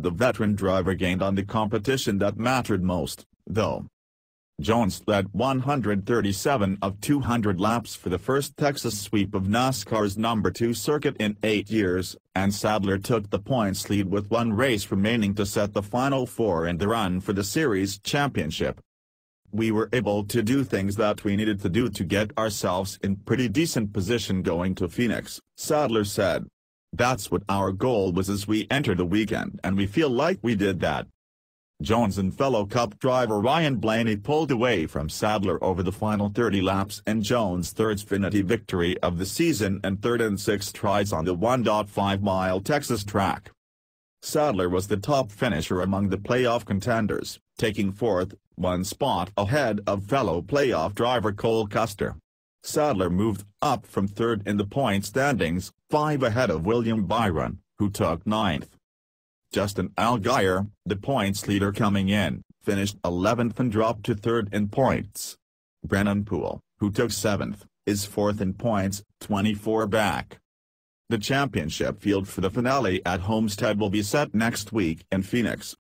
The veteran driver gained on the competition that mattered most, though. Jones led 137 of 200 laps for the first Texas sweep of NASCAR's number 2 circuit in 8 years, and Sadler took the points lead with one race remaining to set the final 4 in the run for the series championship. "We were able to do things that we needed to do to get ourselves in pretty decent position going to Phoenix," Sadler said. "That's what our goal was as we entered the weekend, and we feel like we did that." Jones and fellow Cup driver Ryan Blaney pulled away from Sadler over the final 30 laps in Jones' third Xfinity victory of the season and third and sixth tries on the 1.5-mile Texas track. Sadler was the top finisher among the playoff contenders, taking fourth, one spot ahead of fellow playoff driver Cole Custer. Sadler moved up from third in the point standings, 5 ahead of William Byron, who took ninth. Justin Allgaier, the points leader coming in, finished 11th and dropped to third in points. Brennan Poole, who took 7th, is fourth in points, 24 back. The championship field for the finale at Homestead will be set next week in Phoenix.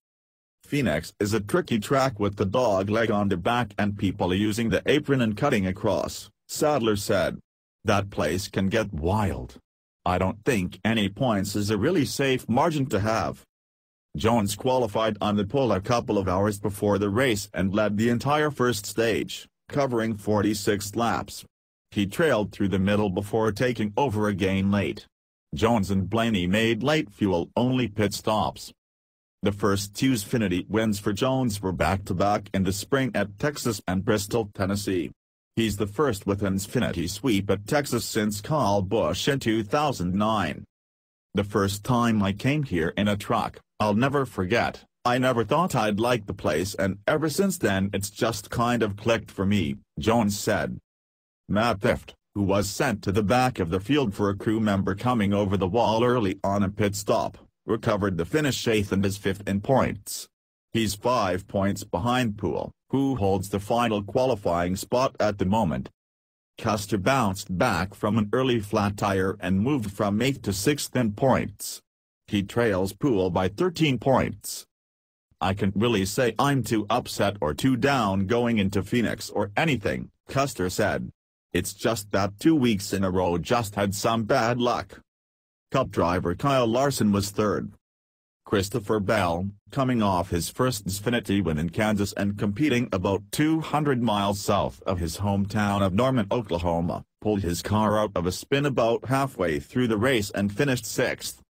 Phoenix is a tricky track with the dog leg on the back and people using the apron and cutting across, Sadler said. "That place can get wild. I don't think any points is a really safe margin to have." Jones qualified on the pole a couple of hours before the race and led the entire first stage, covering 46 laps. He trailed through the middle before taking over again late. Jones and Blaney made late fuel-only pit stops. The first 2 Xfinity wins for Jones were back-to-back in the spring at Texas and Bristol, Tennessee. He's the first with an Xfinity sweep at Texas since Kyle Busch in 2009. "The first time I came here in a truck, I'll never forget. I never thought I'd like the place, and ever since then it's just kind of clicked for me," Jones said. Matt Tifft, who was sent to the back of the field for a crew member coming over the wall early on a pit stop, recovered the finish 8th and is 5th in points. He's 5 points behind Poole, who holds the final qualifying spot at the moment. Custer bounced back from an early flat tire and moved from 8th to 6th in points. He trails Poole by 13 points. "I can't really say I'm too upset or too down going into Phoenix or anything," Custer said. "It's just that 2 weeks in a row just had some bad luck." Cup driver Kyle Larson was third. Christopher Bell, coming off his first Xfinity win in Kansas and competing about 200 miles south of his hometown of Norman, Oklahoma, pulled his car out of a spin about halfway through the race and finished 6th.